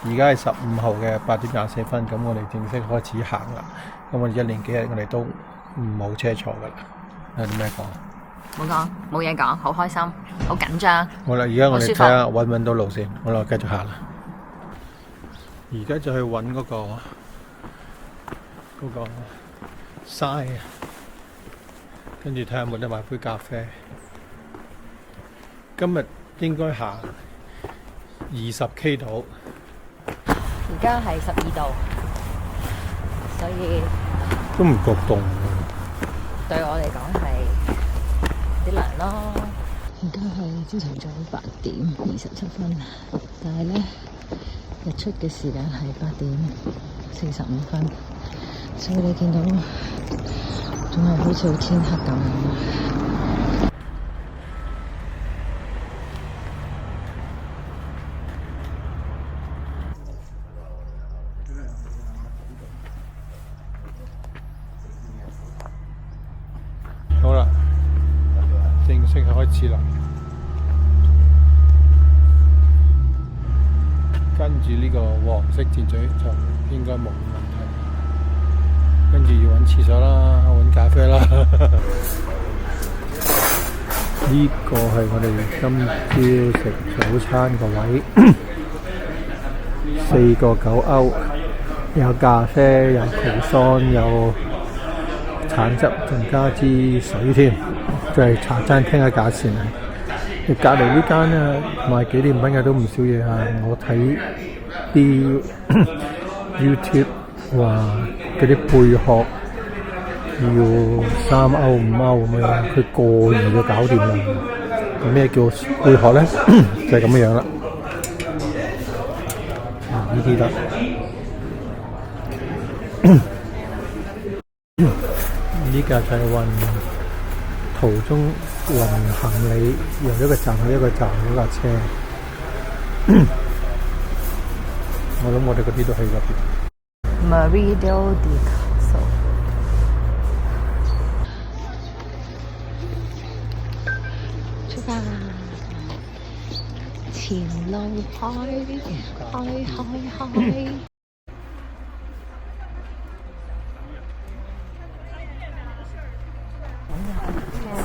而家係15號嘅8:24，咁我哋正式開始行啦。咁我哋1連幾日我哋都冇車坐噶啦。有啲咩講？冇講，冇嘢講，好開心，好緊張。好啦，而家我哋睇下揾唔揾到路先，好啦，繼續行啦。而家就去揾嗰個嘥啊，跟住睇下有冇得買杯咖啡。今日應該行20K 度，而家係12度，所以都唔覺凍。對我嚟講係啲涼咯。而家係朝頭早8:27，但係咧日出嘅時間係8:45，所以你見到仲係好似天黑咁。好啦，正式開始啦。跟住呢個黃色箭嘴就應該冇問題。跟住要揾廁所啦，揾咖啡啦。呢個係我哋今朝食早餐個位，4個9歐，有咖啡，有葡桑，有橙汁，仲加支水添，就係茶餐廳嘅價錢啊！隔離呢間咧賣紀念品嘅都唔少嘢啊！我睇啲 YouTube 話嗰啲貝殼要3歐5歐咁樣，佢過2就搞掂啦。咩叫貝殼咧？就係咁樣樣啦。呢啲得。呢架就係運途中運行李，由一個站去一個站嗰架車。我諗我哋嗰啲都去嗰邊。Marido di Castle， 出發，前路開。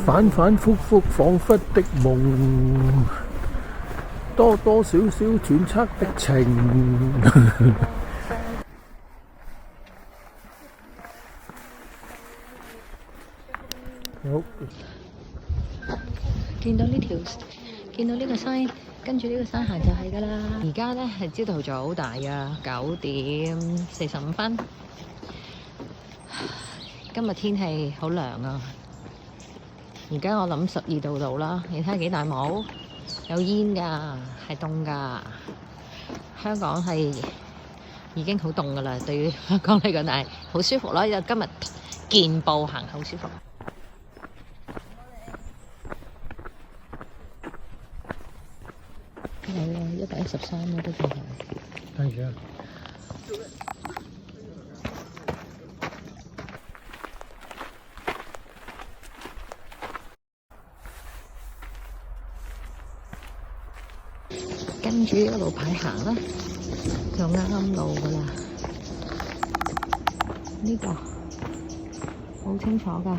反反覆覆彷彿的夢，多多少少揣測的情。好，見到呢個山，跟住呢個山行就係㗎啦。而家咧係朝頭早大約9:45。今日天氣好涼啊！而家我諗12度度啦，你睇下幾大霧，有煙㗎，係凍㗎。香港係已經好凍㗎啦，對於香港嚟講，但係好舒服咯。因為今日健步行好舒服。係啊，113咯，都仲係。等住啊！跟住一路排行啦，就啱路噶啦。呢個好清楚噶。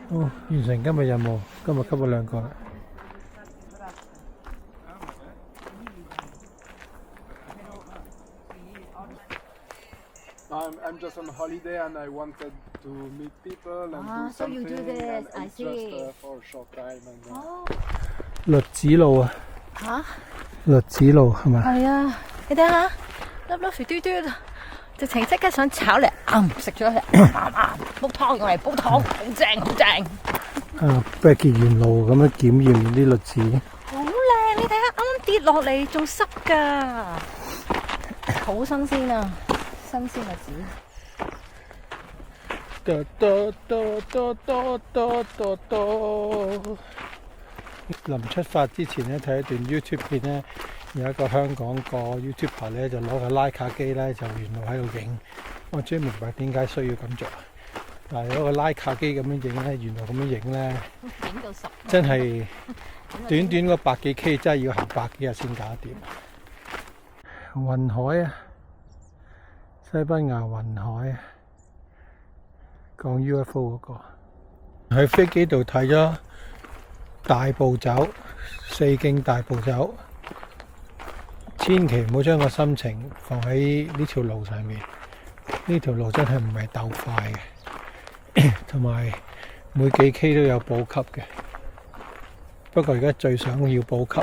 哦，完成今日任務，今日吸咗2個啦。I'm just on holiday and I wanted to meet people and do so you something. do this, And I it's see. just for a short time. And, 栗子路啊！嚇？栗子路係咪？係啊，你睇下，粒粒肥嘟嘟，直情即刻想炒嚟食咗佢，煲湯用嚟煲湯，好正好正。啊，Becky 沿路咁樣檢驗啲栗子。好靚，你睇下，啱啱跌落嚟仲濕㗎，好新鮮啊！新鮮栗子。臨出發之前咧，睇一段 YouTube 片咧，有一個香港個 YouTuber 咧就攞個徠卡機咧，就沿路喺度影。我終於明白點解需要咁做。但係嗰個徠卡機咁樣影咧，沿路咁樣影咧，影到10，真係短短嗰百幾 K 真係要行百幾日先搞掂。雲海啊，西班牙雲海啊，講 UFO 嗰個喺飛機度睇咗大步走4徑大步走，千祈唔好將個心情放喺呢條路上面。呢條路真係唔係鬥快嘅，同埋每幾 K 都有補給嘅。不過而家最想要補給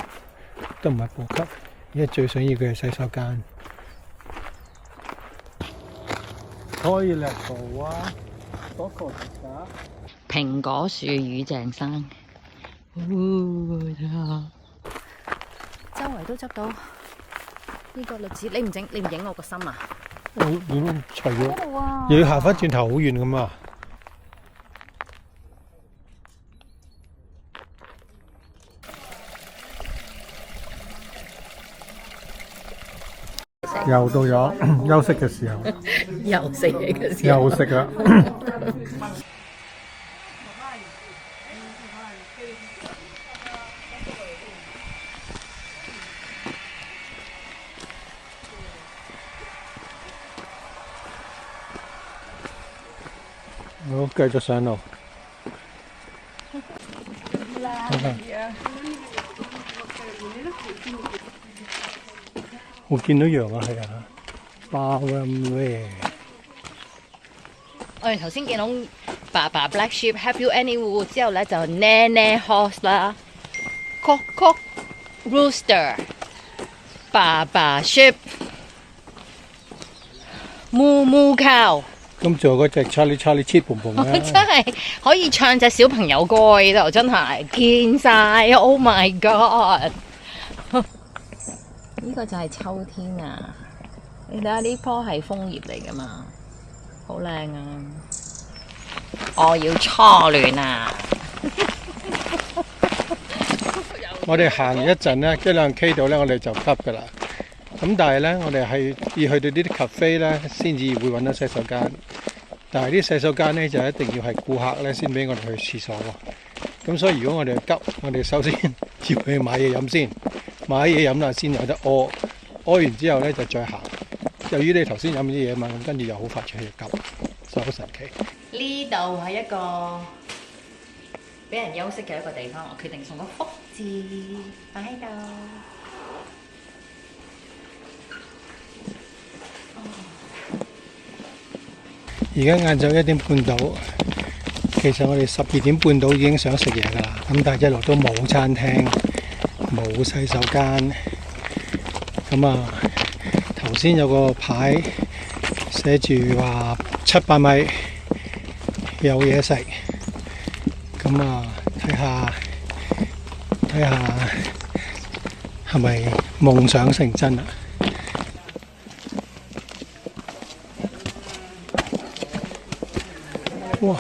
都唔係補給，而家最想要嘅係洗手間。可以叻步啊！嗰個蘋果樹與鄭生，睇下周圍都執到呢個栗子，你唔影我個心啊？點除咗？又要行翻轉頭好遠咁啊！又到咗休息嘅時候，又食嘢嘅時候，又食啦。好，繼續上路。我見到羊啊，係啊，包咁咩？我哋頭先見到爸爸 Black Sheep、Have You Any Wool 之後咧，就 Nene Horse 啦，Cock Cock Rooster、爸爸 Sheep、Moo Moo Cow。咁仲有嗰隻 Charlie Cheat 蹦蹦咧，真係可以唱隻小朋友歌喺度，真係見晒 ！Oh my god！ 呢個就係秋天啊！你睇下呢棵係楓葉嚟噶嘛，好靚啊！我要初戀啊！我哋行一陣咧，1-2 K 度咧，我哋就急噶啦。咁但係咧，我哋係要去到呢啲 cafe 咧，先至會揾到洗手間。但係啲洗手間咧就一定要係顧客咧先俾我哋去廁所喎。咁所以如果我哋急，我哋首先要去買嘢飲先，買嘢飲啦先有得屙，屙完之後咧就再行。由於你頭先飲啲嘢嘛，咁跟住又好快出去急，所以好神奇。呢度係一個俾人休息嘅一個地方，我決定送個福字擺喺度。而家晏晝1點半到，其實我哋12點半到已經想食嘢㗎啦。咁但係一路都冇餐廳，冇洗手間。咁啊，頭先有個牌寫住話700米有嘢食。咁啊，睇下係咪夢想成真啊？哇！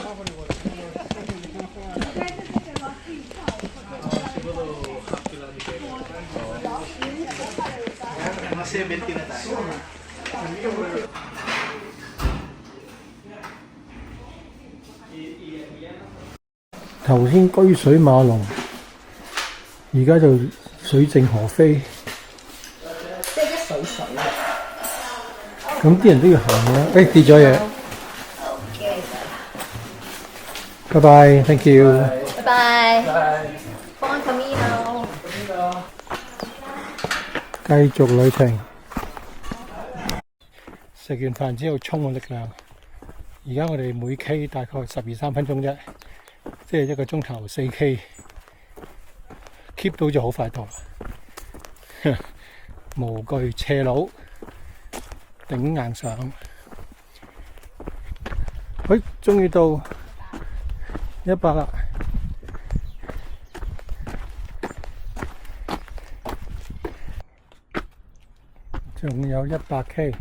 頭先居水馬龍，而家就水靜河飛。即係一水水啊！咁啲人都要行嘅。誒，跌咗嘢。拜拜 ，thank you。拜拜。Buon cammino。繼續旅程。食完飯之後充個力量。而家我哋每 K 大概12-13分鐘啫，即係1個鐘頭4 K，keep 到就好快到啦。無懼斜路，頂硬上。喂，終於到100啦！仲有100 K。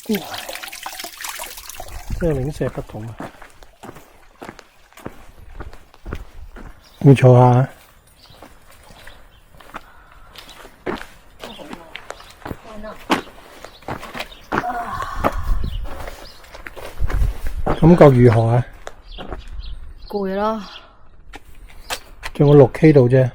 即係零舍不同啊！要坐下。感覺如何啊？攰咯，仲有6K 度啫。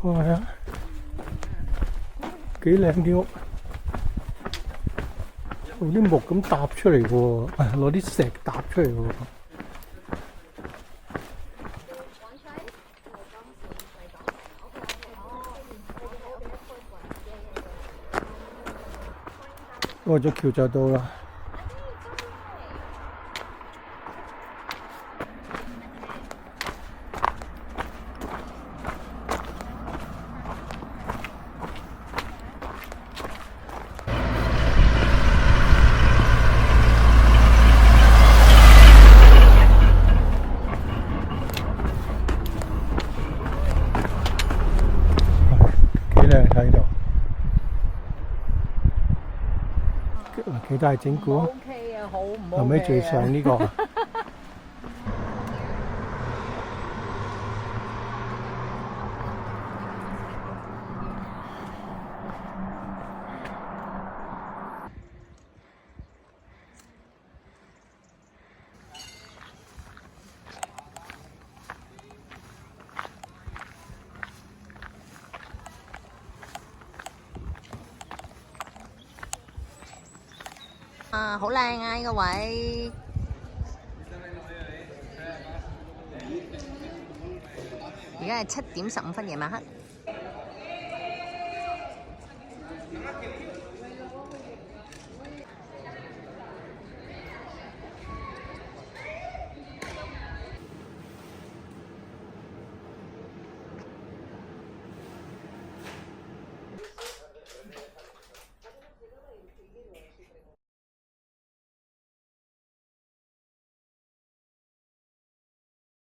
哇，係啊，幾靚啲屋，用啲木咁搭出嚟嘅喎，攞啲石搭出嚟嘅喎。過咗橋就到啦。睇到幾大整蠱 OK 啊，好唔 OK 啊？後尾最上呢個啊，好靚啊！呢個位，而家係7點15分夜晚黑。